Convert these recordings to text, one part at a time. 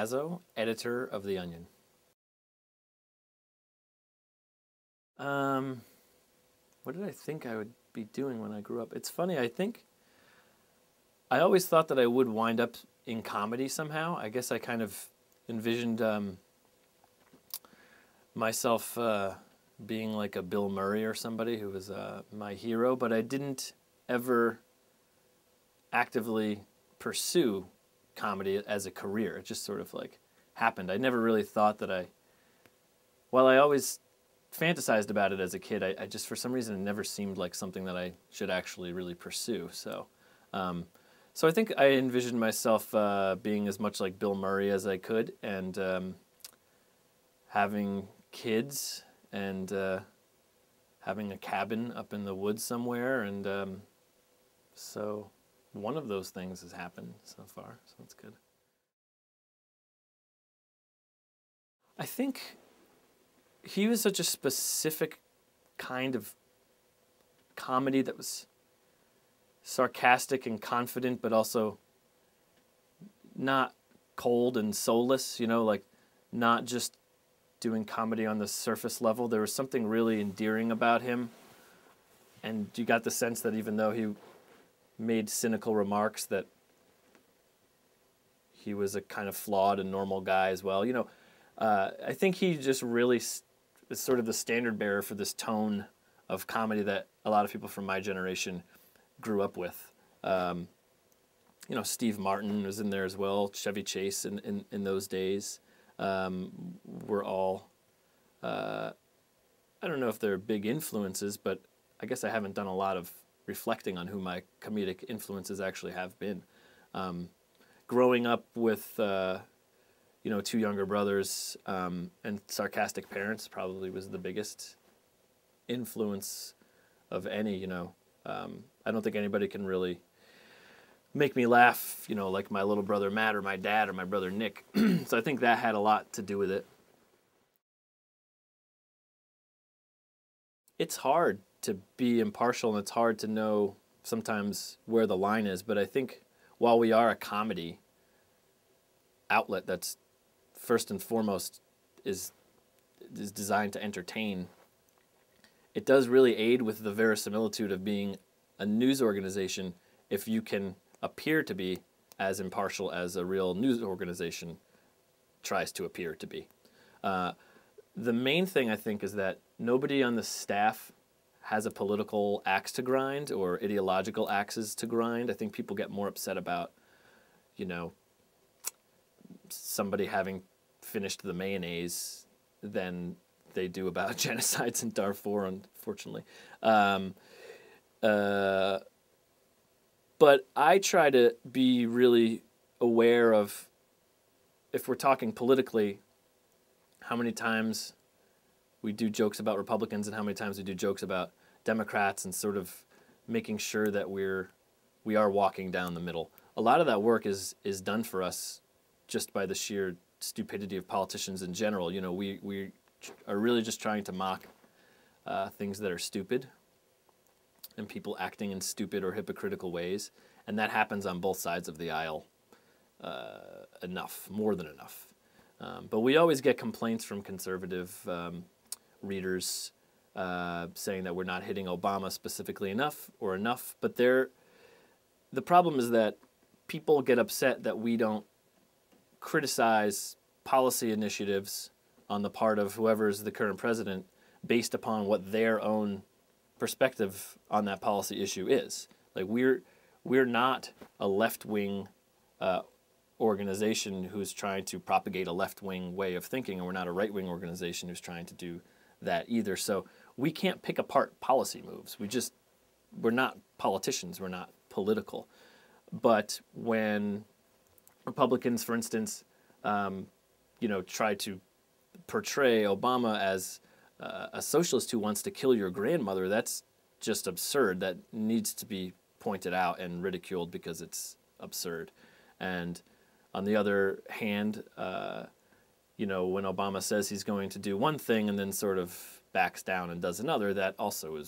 Mazzo, editor of The Onion. What did I think I would be doing when I grew up? It's funny, I think I always thought that I would wind up in comedy somehow. I guess I kind of envisioned myself being like a Bill Murray or somebody who was my hero, but I didn't ever actively pursue comedy as a career. It just sort of like happened. I never really thought that while I always fantasized about it as a kid, I just, for some reason, it never seemed like something that I should actually really pursue. So I think I envisioned myself being as much like Bill Murray as I could, and having kids, and having a cabin up in the woods somewhere, and so one of those things has happened so far, so that's good. I think he was such a specific kind of comedy that was sarcastic and confident, but also not cold and soulless, like not just doing comedy on the surface level. There was something really endearing about him, and you got the sense that even though he made cynical remarks, that he was a kind of flawed and normal guy as well. I think he just really is sort of the standard bearer for this tone of comedy that a lot of people from my generation grew up with. Steve Martin was in there as well, Chevy Chase in those days. Were all, I don't know if they're big influences, but I guess I haven't done a lot of reflecting on who my comedic influences actually have been. Growing up with, two younger brothers and sarcastic parents probably was the biggest influence of any, I don't think anybody can really make me laugh, like my little brother Matt or my dad or my brother Nick. So I think that had a lot to do with it. It's hard to be impartial, and it's hard to know sometimes where the line is, but I think while we are a comedy outlet that's first and foremost is designed to entertain, it does really aid with the verisimilitude of being a news organization if you can appear to be as impartial as a real news organization tries to appear to be. The main thing, I think, is that nobody on the staff has a political axe to grind or ideological axes to grind. I think people get more upset about, somebody having finished the mayonnaise than they do about genocides in Darfur, unfortunately. But I try to be really aware of, if we're talking politically, how many times we do jokes about Republicans and how many times we do jokes about Democrats, and sort of making sure that we are walking down the middle. A lot of that work is done for us just by the sheer stupidity of politicians in general. We are really just trying to mock things that are stupid and people acting in stupid or hypocritical ways, and that happens on both sides of the aisle more than enough. But we always get complaints from conservative readers saying that we're not hitting Obama specifically enough, but the problem is that people get upset that we don't criticize policy initiatives on the part of whoever is the current president based upon what their own perspective on that policy issue is. Like, we're not a left-wing organization who's trying to propagate a left-wing way of thinking, and we're not a right-wing organization who's trying to do that either. So we can't pick apart policy moves. We're not politicians. We're not political. But when Republicans, for instance, try to portray Obama as a socialist who wants to kill your grandmother, that's just absurd. That needs to be pointed out and ridiculed because it's absurd. And on the other hand, when Obama says he's going to do one thing and then sort of backs down and does another, that also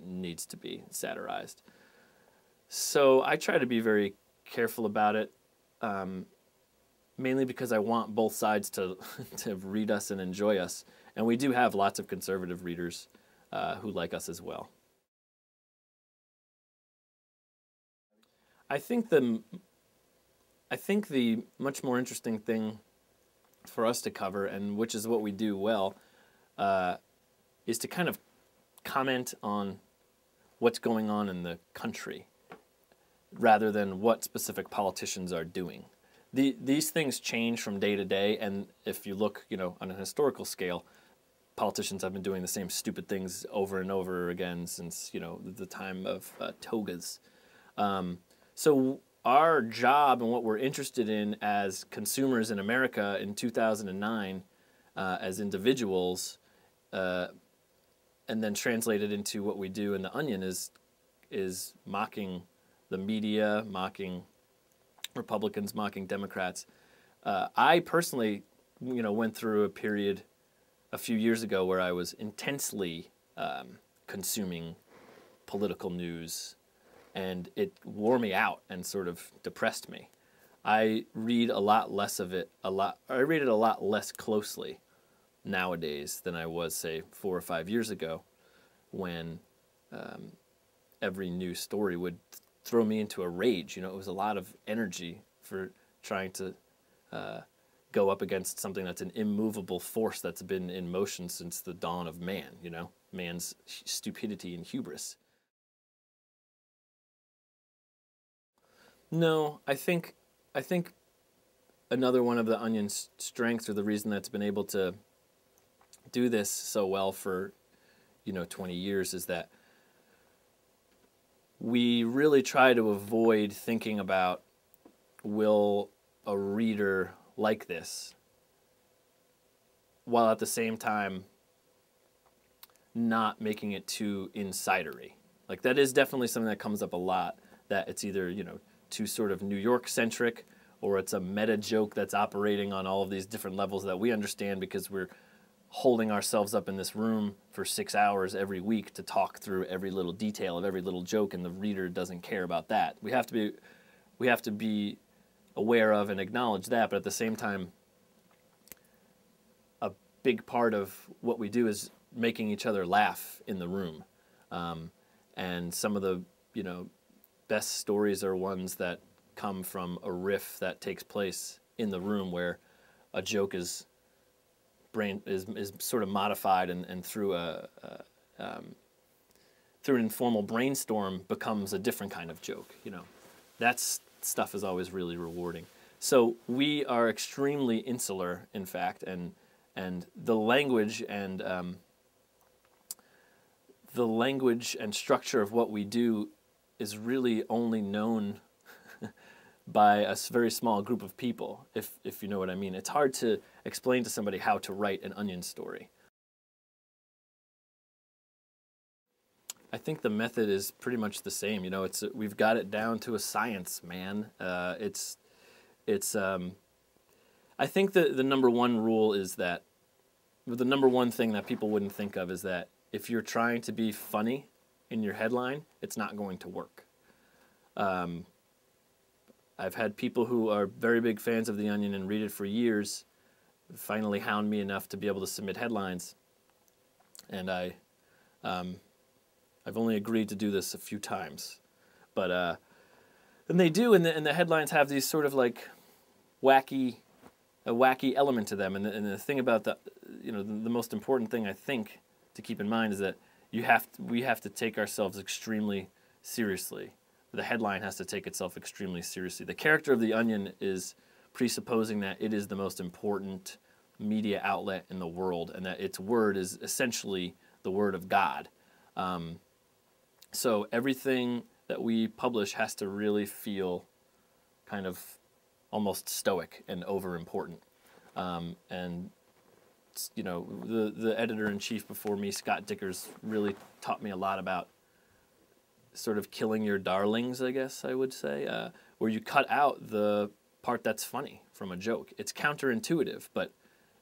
needs to be satirized. So I try to be very careful about it. mainly because I want both sides to to read us and enjoy us, and we do have lots of conservative readers who like us as well. I think the I think the much more interesting thing for us to cover, and which is what we do well, is to kind of comment on what's going on in the country rather than what specific politicians are doing. These things change from day to day, and if you look, on a historical scale, politicians have been doing the same stupid things over and over again since, the time of togas. So our job and what we're interested in as consumers in America in 2009, as individuals, and then translated into what we do in The Onion is mocking the media, mocking Republicans, mocking Democrats. I personally, went through a period a few years ago where I was intensely consuming political news, and it wore me out and sort of depressed me. I read a lot less of it. I read it a lot less closely nowadays than I was, say, 4 or 5 years ago, when every news story would throw me into a rage. It was a lot of energy for trying to go up against something that's an immovable force that's been in motion since the dawn of man. Man's stupidity and hubris. No, I think another one of the Onion's strengths, or the reason that's been able to do this so well for 20 years, is that we really try to avoid thinking about, will a reader like this, while at the same time not making it too insidery. Like, that is definitely something that comes up a lot, that it's either too sort of New York centric, or it's a meta joke that's operating on all of these different levels that we understand because we're holding ourselves up in this room for 6 hours every week to talk through every little detail of every little joke, and the reader doesn't care about that. We have to be aware of and acknowledge that, but at the same time, a big part of what we do is making each other laugh in the room. And some of the best stories are ones that come from a riff that takes place in the room, where a joke is sort of modified, and through through an informal brainstorm becomes a different kind of joke. That stuff is always really rewarding. So we are extremely insular, in fact, and the language and structure of what we do is really only known by a very small group of people, if you know what I mean. It's hard to explain to somebody how to write an Onion story. I think the method is pretty much the same. We've got it down to a science, man. I think the number one rule is that, the number one thing that people wouldn't think of is that if you're trying to be funny in your headline, it's not going to work. I've had people who are very big fans of The Onion and read it for years finally hound me enough to be able to submit headlines, and I've only agreed to do this a few times, but and they do, and the headlines have these sort of like wacky element to them, and the thing about the most important thing I think to keep in mind is that we have to take ourselves extremely seriously. The headline has to take itself extremely seriously. The character of The Onion is presupposing that it is the most important media outlet in the world, and that its word is essentially the word of God. So everything that we publish has to really feel kind of almost stoic and over-important. And the editor-in-chief before me, Scott Dickers, really taught me a lot about sort of killing your darlings, I guess I would say, where you cut out the part that's funny from a joke. It's counterintuitive, but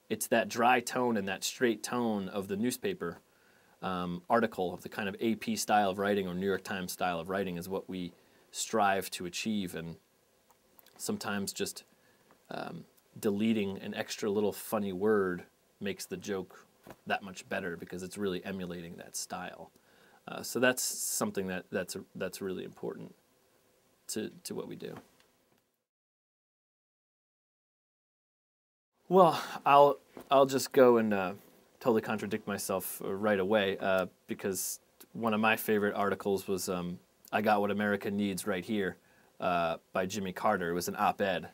it's that dry tone and that straight tone of the newspaper article, of the kind of AP style of writing or New York Times style of writing, is what we strive to achieve. And sometimes just deleting an extra little funny word makes the joke that much better because it's really emulating that style. So that's something that's really important to what we do. Well, I'll just go and totally contradict myself right away because one of my favorite articles was "I Got What America Needs Right Here" by Jimmy Carter. It was an op-ed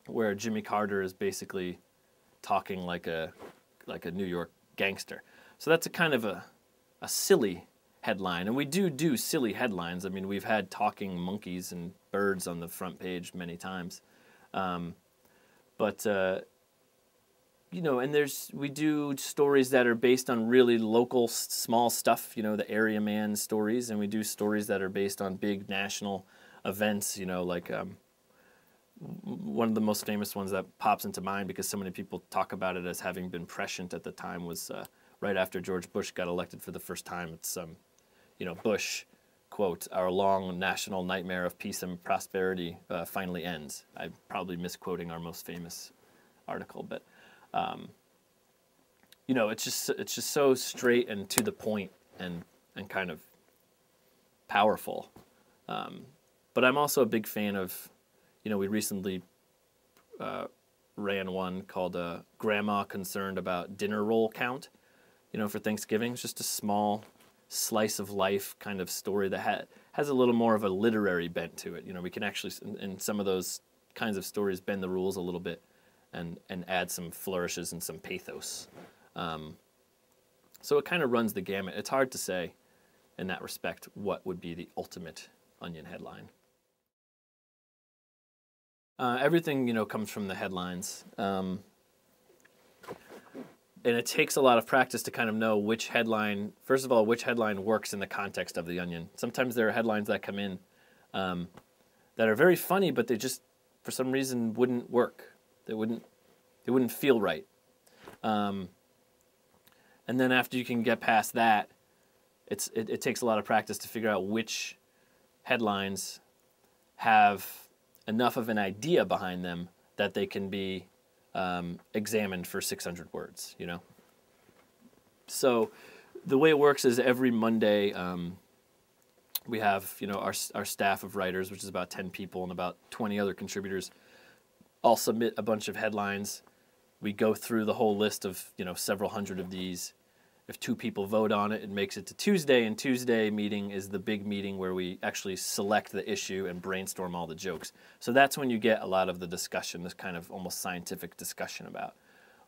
where Jimmy Carter is basically talking like a New York gangster. So that's a kind of a silly headline, and we do silly headlines. I mean, we've had talking monkeys and birds on the front page many times. But you know, and we do stories that are based on really local, small stuff, you know, the area man stories, and we do stories that are based on big national events, you know, like one of the most famous ones that pops into mind because so many people talk about it as having been prescient at the time was right after George Bush got elected for the first time. It's, you know, Bush, quote, "Our long national nightmare of peace and prosperity finally ends." I'm probably misquoting our most famous article, but you know, it's just so straight and to the point and kind of powerful. But I'm also a big fan of, you know, we recently ran one called "Grandma Concerned About Dinner Roll Count," you know, for Thanksgiving. It's just a small slice of life kind of story that has a little more of a literary bent to it. You know, we can actually, in some of those kinds of stories, bend the rules a little bit and add some flourishes and some pathos. So it kind of runs the gamut. It's hard to say in that respect what would be the ultimate Onion headline. Everything, you know, comes from the headlines. And it takes a lot of practice to kind of know which headline, first of all, which headline works in the context of the Onion. Sometimes there are headlines that come in that are very funny, but they just, for some reason, wouldn't work. They wouldn't feel right. And then after you can get past that, it takes a lot of practice to figure out which headlines have enough of an idea behind them that they can be examined for 600 words, you know? So the way it works is every Monday we have, you know, our staff of writers, which is about 10 people and about 20 other contributors, all submit a bunch of headlines. We go through the whole list of, you know, several hundred of these. If 2 people vote on it, it makes it to Tuesday, and Tuesday meeting is the big meeting where we actually select the issue and brainstorm all the jokes. So that's when you get a lot of the discussion, this kind of almost scientific discussion about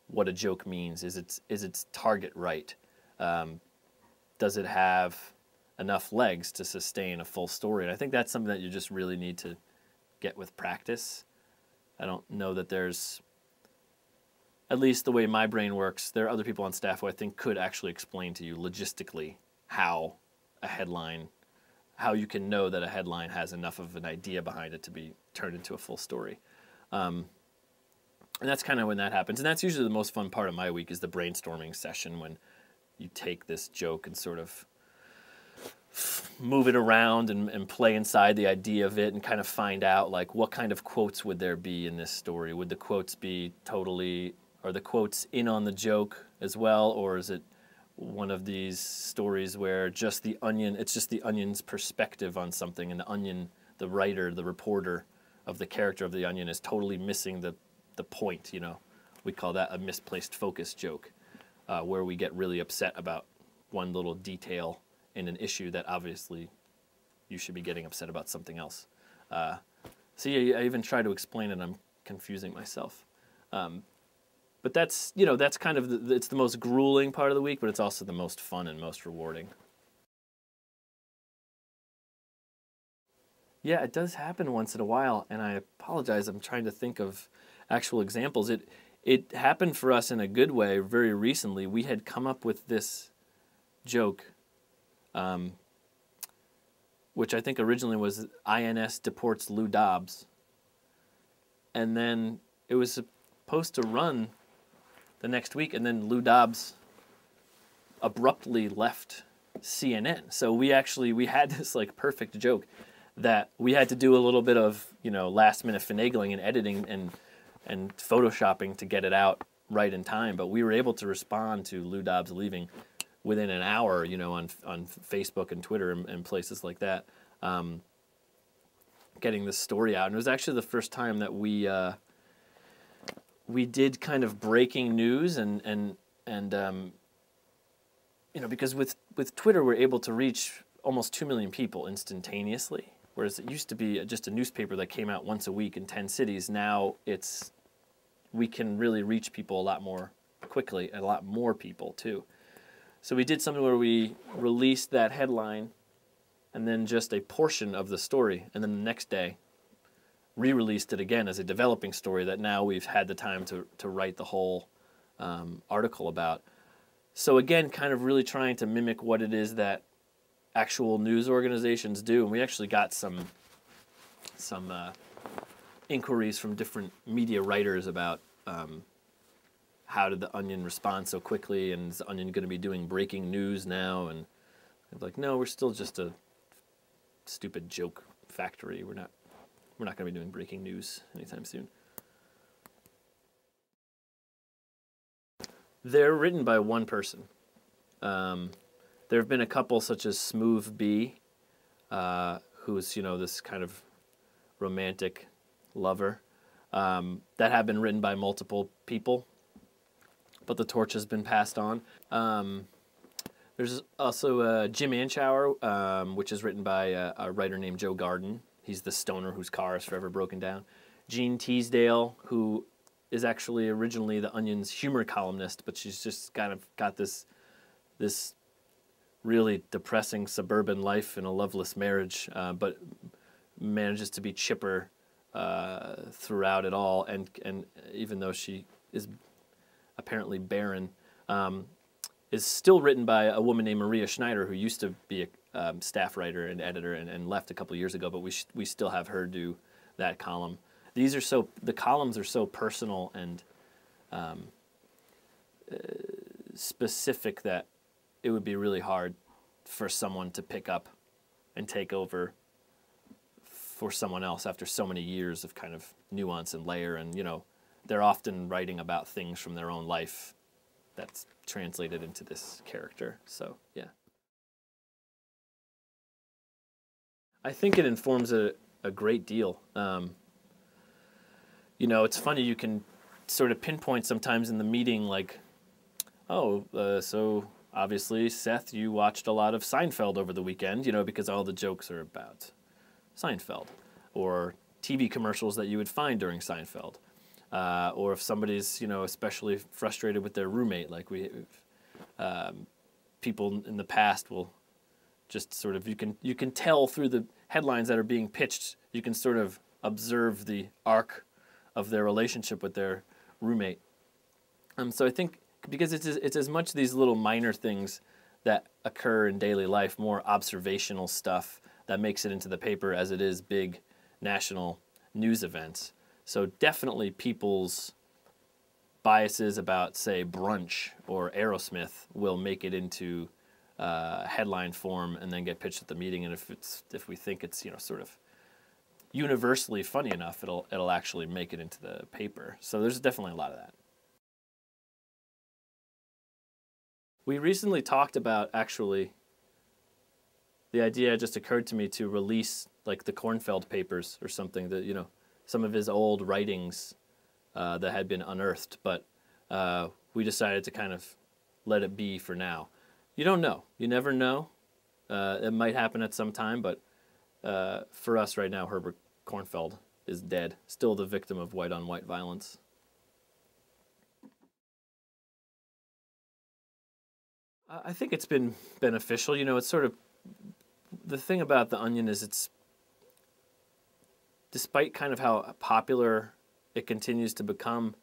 what a joke means. Is its target right? Does it have enough legs to sustain a full story? And I think that's something that you just really need to get with practice. I don't know that there's, at least the way my brain works, there are other people on staff who I think could actually explain to you logistically how a headline, how you can know that a headline has enough of an idea behind it to be turned into a full story. And that's kind of when that happens. And that's usually the most fun part of my week is the brainstorming session when you take this joke and sort of move it around and play inside the idea of it and kind of find out, like, what kind of quotes would there be in this story? Would the quotes be totally, are the quotes in on the joke as well, or is it one of these stories where just the Onion, it's just the Onion's perspective on something, and the Onion, the writer, the reporter of the character of the Onion is totally missing the point, you know? We call that a misplaced focus joke, where we get really upset about one little detail in an issue that obviously you should be getting upset about something else. So yeah, I even try to explain it, I'm confusing myself. But that's, you know, that's kind of, it's the most grueling part of the week, but it's also the most fun and most rewarding. Yeah, it does happen once in a while, and I apologize, I'm trying to think of actual examples. It happened for us in a good way very recently. We had come up with this joke, which I think originally was INS deports Lou Dobbs. And then it was supposed to run the next week, and then Lou Dobbs abruptly left CNN. So we had this like perfect joke. that we had to do a little bit of, last minute finagling and editing and photoshopping to get it out right in time. But we were able to respond to Lou Dobbs leaving within an hour, on Facebook and Twitter and places like that, getting this story out. And it was actually the first time that we did kind of breaking news and because with Twitter we're able to reach almost 2 million people instantaneously, whereas it used to be just a newspaper that came out once a week in 10 cities. Now we can really reach people a lot more quickly, and a lot more people too. So we did something where we released that headline and then just a portion of the story, and then the next day re-released it again as a developing story that now we've had the time to write the whole article about. So again, kind of really trying to mimic what it is that actual news organizations do. And we actually got some inquiries from different media writers about how did the Onion respond so quickly, and is the Onion going to be doing breaking news now? And I'm like, no, we're still just a stupid joke factory. We're not going to be doing breaking news anytime soon. They're written by one person. There have been a couple, such as Smooth B, who's this kind of romantic lover, that have been written by multiple people, but the torch has been passed on. There's also Jim Anchower, which is written by a writer named Joe Garden. He's the stoner whose car is forever broken down. Jean Teasdale, who is actually originally the Onion's humor columnist, but she's just kind of got this really depressing suburban life and a loveless marriage, but manages to be chipper throughout it all, and even though she is apparently barren, is still written by a woman named Maria Schneider, who used to be a staff writer and editor and left a couple years ago, but we still have her do that column. The columns are so personal and specific that it would be really hard for someone to pick up and take over for someone else after so many years of kind of nuance and layer. And, they're often writing about things from their own life that's translated into this character. So, yeah. I think it informs a great deal. It's funny, you can sort of pinpoint sometimes in the meeting, like, so obviously, Seth, you watched a lot of Seinfeld over the weekend, because all the jokes are about Seinfeld, or TV commercials that you would find during Seinfeld. Or if somebody's, especially frustrated with their roommate, like people in the past will just sort of, you can tell through the headlines that are being pitched, you can sort of observe the arc of their relationship with their roommate. So I think because it's as much these little minor things that occur in daily life, more observational stuff that makes it into the paper, as it is big national news events. So definitely people's biases about, say, brunch or Aerosmith will make it into headline form and then get pitched at the meeting. And if we think it's sort of universally funny enough, it'll actually make it into the paper. So there's definitely a lot of that. We recently talked about, actually, the idea just occurred to me to release like the Kornfeld papers or something, that some of his old writings that had been unearthed, but we decided to kind of let it be for now. You don't know. You never know. It might happen at some time, but for us right now, Herbert Kornfeld is dead, still the victim of white-on-white violence. I think it's been beneficial. It's sort of, the thing about The Onion is it's, despite kind of how popular it continues to become,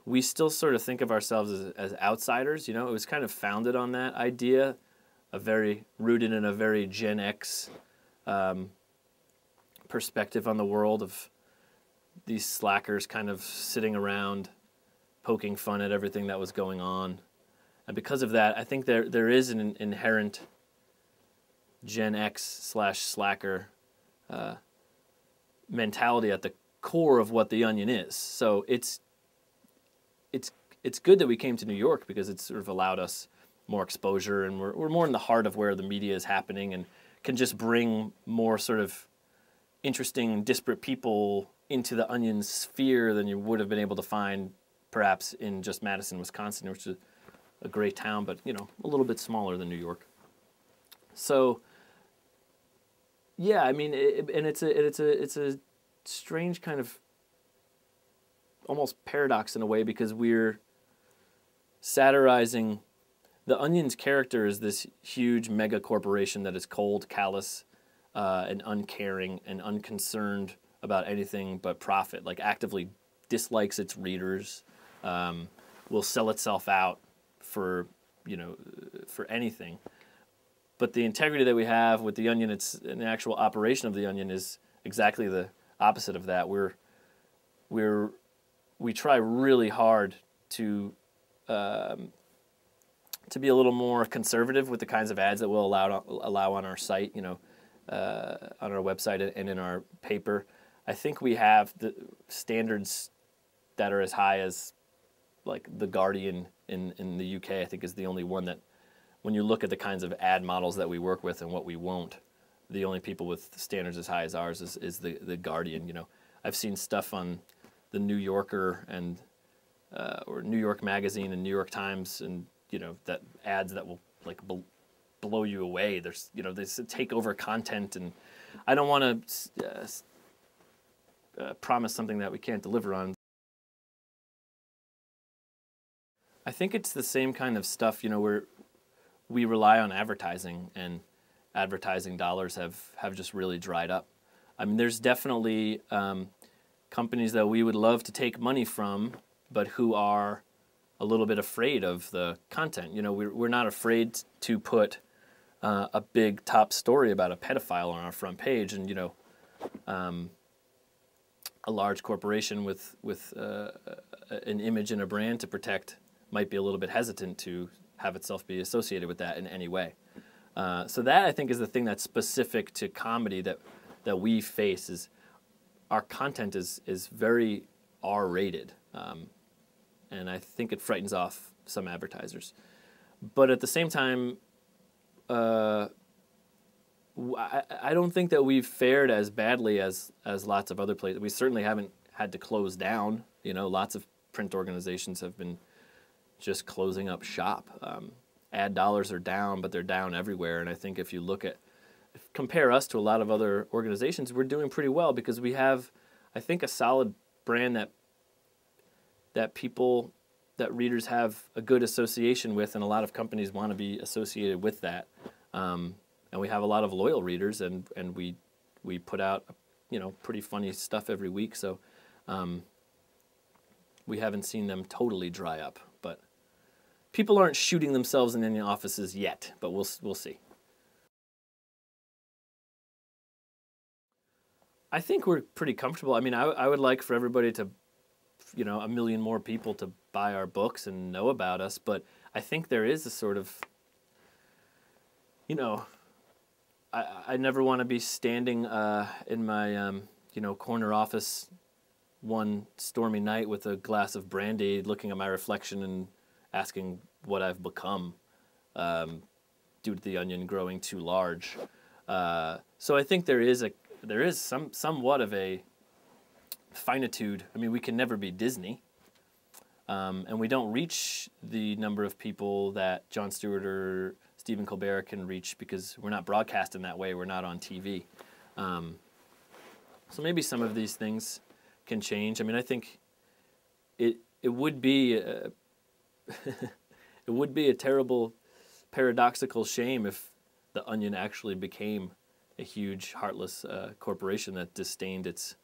we still sort of think of ourselves as outsiders. It was kind of founded on that idea, rooted in a very Gen X perspective on the world, of these slackers kind of sitting around poking fun at everything that was going on. And because of that, I think there is an inherent Gen X /slacker mentality at the core of what The Onion is. So it's good that we came to New York because it's sort of allowed us more exposure, and we're more in the heart of where the media is happening, and can just bring more sort of interesting, disparate people into the Onion's sphere than you would have been able to find perhaps in just Madison, Wisconsin, which is a great town, but a little bit smaller than New York. So yeah, I mean, it's a strange kind of almost paradox in a way, because we're satirizing the Onion's character is this huge mega corporation that is cold, callous, and uncaring and unconcerned about anything but profit, like actively dislikes its readers, will sell itself out for anything. But the integrity that we have with The Onion, it's an actual operation of The Onion, is exactly the opposite of that. We try really hard to be a little more conservative with the kinds of ads that we'll allow on our site, on our website and in our paper. I think we have the standards that are as high as like The Guardian in the UK. I think is the only one that, when you look at the kinds of ad models that we work with and what we won't, the only people with standards as high as ours is the Guardian. I've seen stuff on the New Yorker and or New York Magazine and New York Times, and that ads that will like blow you away. There's they take over content, and I don't want to promise something that we can't deliver on. I think it's the same kind of stuff, where we rely on advertising, and advertising dollars have just really dried up. I mean, there's definitely companies that we would love to take money from, but who are a little bit afraid of the content. We're not afraid to put a big top story about a pedophile on our front page, and a large corporation with an image and a brand to protect might be a little bit hesitant to have itself be associated with that in any way. So that, I think, is the thing that's specific to comedy that we face, is our content is very R-rated, and I think it frightens off some advertisers. But at the same time, I don't think that we've fared as badly as lots of other places. We certainly haven't had to close down. Lots of print organizations have been just closing up shop. Ad dollars are down, but they're down everywhere. And I think if you compare us to a lot of other organizations, we're doing pretty well, because we have, I think, a solid brand that readers have a good association with, and a lot of companies want to be associated with that. And we have a lot of loyal readers, and we put out pretty funny stuff every week. So we haven't seen them totally dry up, but people aren't shooting themselves in any offices yet. But we'll see. I think we're pretty comfortable. I mean, I would like for everybody to, a million more people to buy our books and know about us. But I think there is a sort of, I never want to be standing in my, corner office one stormy night with a glass of brandy, looking at my reflection and asking what I've become due to The Onion growing too large. So I think there is somewhat of a finitude. I mean, we can never be Disney, and we don't reach the number of people that Jon Stewart or Stephen Colbert can reach, because we're not broadcast in that way. We're not on TV. So maybe some of these things can change. I mean, I think it would be it would be a terrible paradoxical shame if The Onion actually became a huge, heartless corporation that disdained its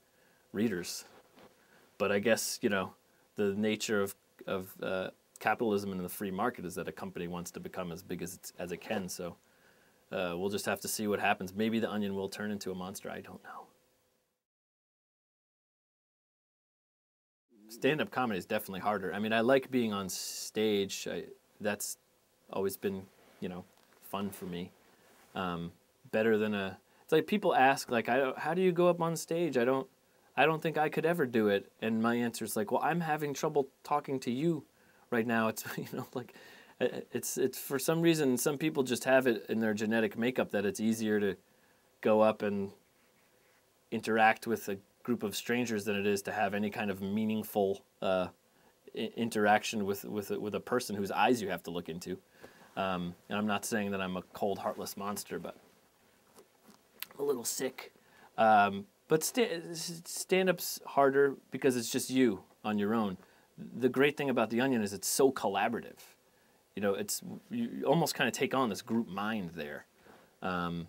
readers. But I guess, the nature of capitalism and the free market is that a company wants to become as big as it can. So we'll just have to see what happens. Maybe The Onion will turn into a monster. I don't know. Stand-up comedy is definitely harder. I mean, I like being on stage. That's always been, fun for me. Better than it's It's like people ask, like, how do you go up on stage? I don't think I could ever do it. And my answer is like, well, I'm having trouble talking to you right now. It's, like, it's for some reason, some people just have it in their genetic makeup that it's easier to go up and interact with a group of strangers than it is to have any kind of meaningful interaction with a person whose eyes you have to look into. And I'm not saying that I'm a cold, heartless monster, but I'm a little sick. But stand-up's harder because it's just you on your own. The great thing about The Onion is it's so collaborative. You almost kind of take on this group mind there. And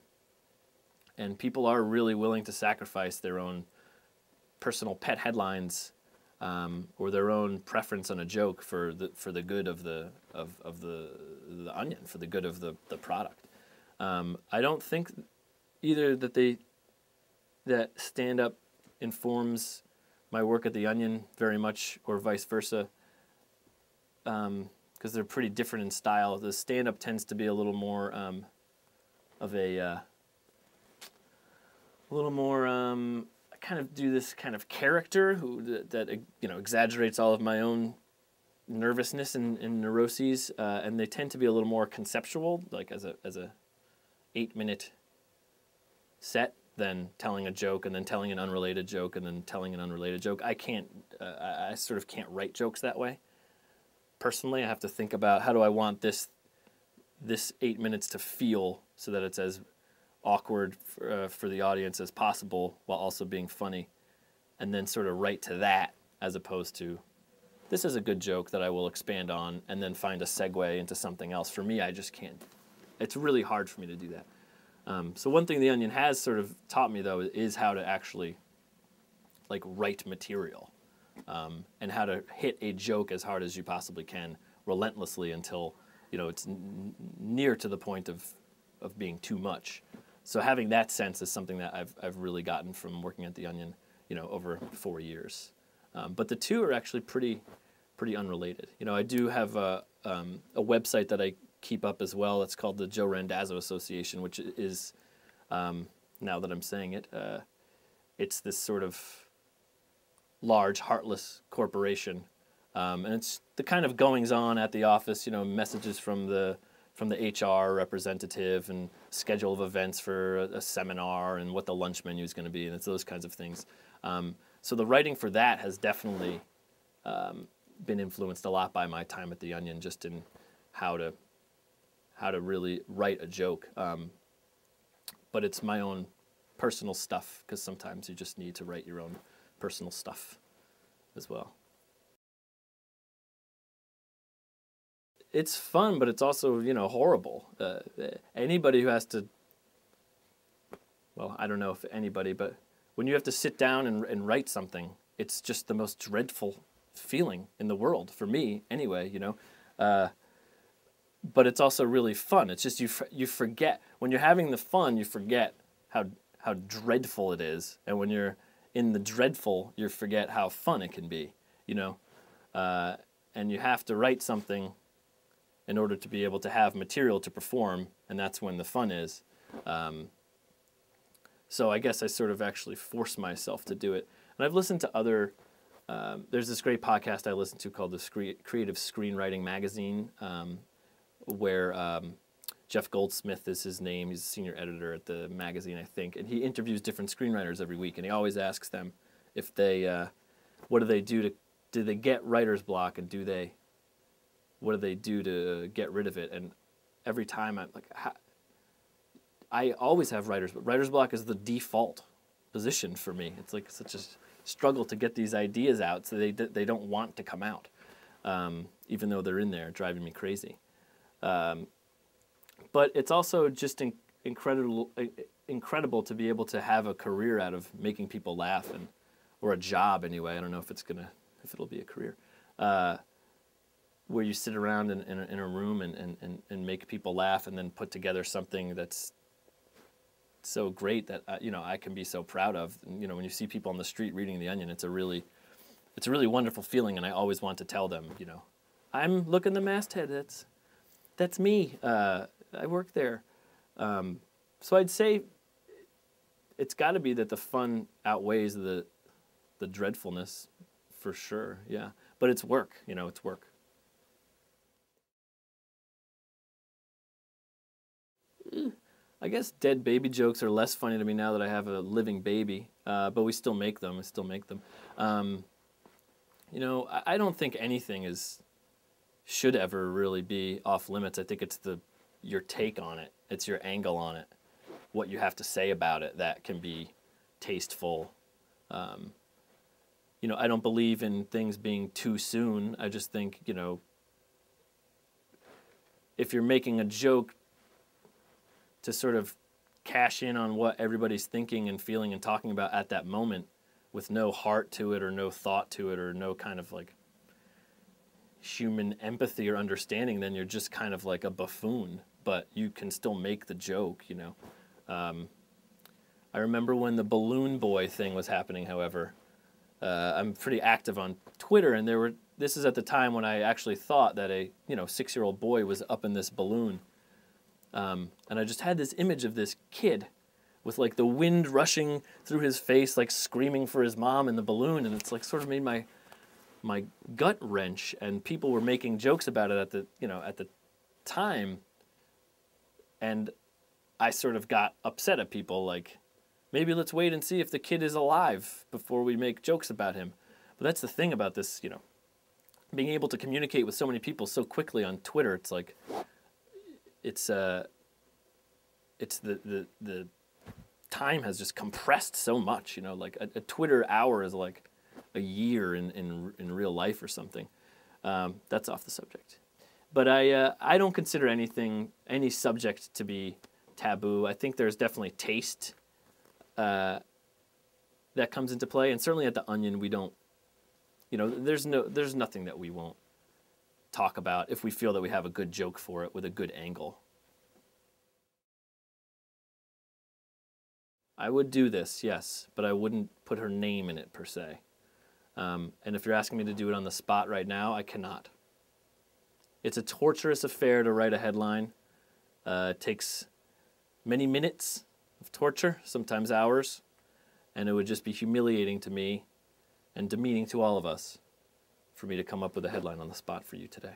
people are really willing to sacrifice their own personal pet headlines or their own preference on a joke for the good of the Onion, for the good of the product. I don't think either that stand-up informs my work at The Onion very much, or vice versa, because they're pretty different in style. The stand-up tends to be a little more of a little more. I kind of do this kind of character that exaggerates all of my own nervousness and neuroses, and they tend to be a little more conceptual, like as a 8-minute set, than telling a joke and then telling an unrelated joke and then telling an unrelated joke. I sort of can't write jokes that way. Personally, I have to think about how do I want this 8 minutes to feel so that it's as awkward for the audience as possible while also being funny, and then sort of write to that as opposed to this is a good joke that I will expand on and then find a segue into something else. For me, I just can't. It's really hard for me to do that. So one thing The Onion has sort of taught me, though, is how to actually write material and how to hit a joke as hard as you possibly can, relentlessly, until it's near to the point of being too much. So having that sense is something that I've really gotten from working at The Onion, over 4 years. But the two are actually pretty unrelated. I do have a website that I keep up as well. It's called the Joe Randazzo Association, which is, now that I'm saying it, it's this sort of large, heartless corporation, and it's the kind of goings-on at the office. Messages from the HR representative and schedule of events for a seminar and what the lunch menu is going to be, and it's those kinds of things. So the writing for that has definitely been influenced a lot by my time at The Onion, just in how to really write a joke. But it's my own personal stuff, because sometimes you just need to write your own personal stuff as well. It's fun, but it's also, horrible. Anybody who has to, well, I don't know if anybody, but when you have to sit down and write something, it's just the most dreadful feeling in the world, for me anyway, but it's also really fun. It's just you forget. When you're having the fun, you forget how dreadful it is. And when you're in the dreadful, you forget how fun it can be, and you have to write something in order to be able to have material to perform, and that's when the fun is. So I guess I sort of actually force myself to do it. And I've listened to other, there's this great podcast I listen to called the Creative Screenwriting Magazine, where Jeff Goldsmith is his name. He's a senior editor at the magazine, I think, and he interviews different screenwriters every week, and he always asks them if they, what do they do they get writer's block, and what do they do to get rid of it? And every time I'm like, I always have writer's block is the default position for me. It's like such a struggle to get these ideas out, so they don't want to come out, even though they're in there driving me crazy. But it's also just incredible to be able to have a career out of making people laugh, or a job anyway. I don't know if it'll be a career, where you sit around in a room and make people laugh, and then put together something that's so great that I can be so proud of. And, when you see people on the street reading The Onion, it's a really wonderful feeling, and I always want to tell them, I'm looking the masthead. That's me. I work there. So I'd say it's got to be that the fun outweighs the dreadfulness, for sure. Yeah, but it's work. You know, it's work. I guess dead baby jokes are less funny to me now that I have a living baby, but we still make them. We still make them. You know, I don't think anything should ever really be off limits. I think it's your take on it. It's your angle on it, what you have to say about it that can be tasteful. You know, I don't believe in things being too soon. I just think, you know, if you're making a joke to sort of cash in on what everybody's thinking and feeling and talking about at that moment with no heart to it or no thought to it or no kind of like human empathy or understanding, then you're just kind of like a buffoon, but you can still make the joke, you know. I remember when the balloon boy thing was happening, however. I'm pretty active on Twitter, and this is at the time when I actually thought that a 6-year-old boy was up in this balloon. And I just had this image of this kid with like the wind rushing through his face, like screaming for his mom in the balloon, and it's like sort of made my gut wrench. And people were making jokes about it at the time, and I sort of got upset at people like, maybe let's wait and see if the kid is alive before we make jokes about him. But that's the thing about this, you know, being able to communicate with so many people so quickly on Twitter. It's like it's the time has just compressed so much, you know, like a Twitter hour is like a year in real life or something. That's off the subject. But I don't consider any subject to be taboo. I think there's definitely taste that comes into play, and certainly at the Onion we don't, you know, there's nothing that we won't talk about if we feel that we have a good joke for it with a good angle. I would do this, yes, but I wouldn't put her name in it per se. And if you're asking me to do it on the spot right now, I cannot. It's a torturous affair to write a headline. It takes many minutes of torture, sometimes hours, and it would just be humiliating to me and demeaning to all of us for me to come up with a headline on the spot for you today.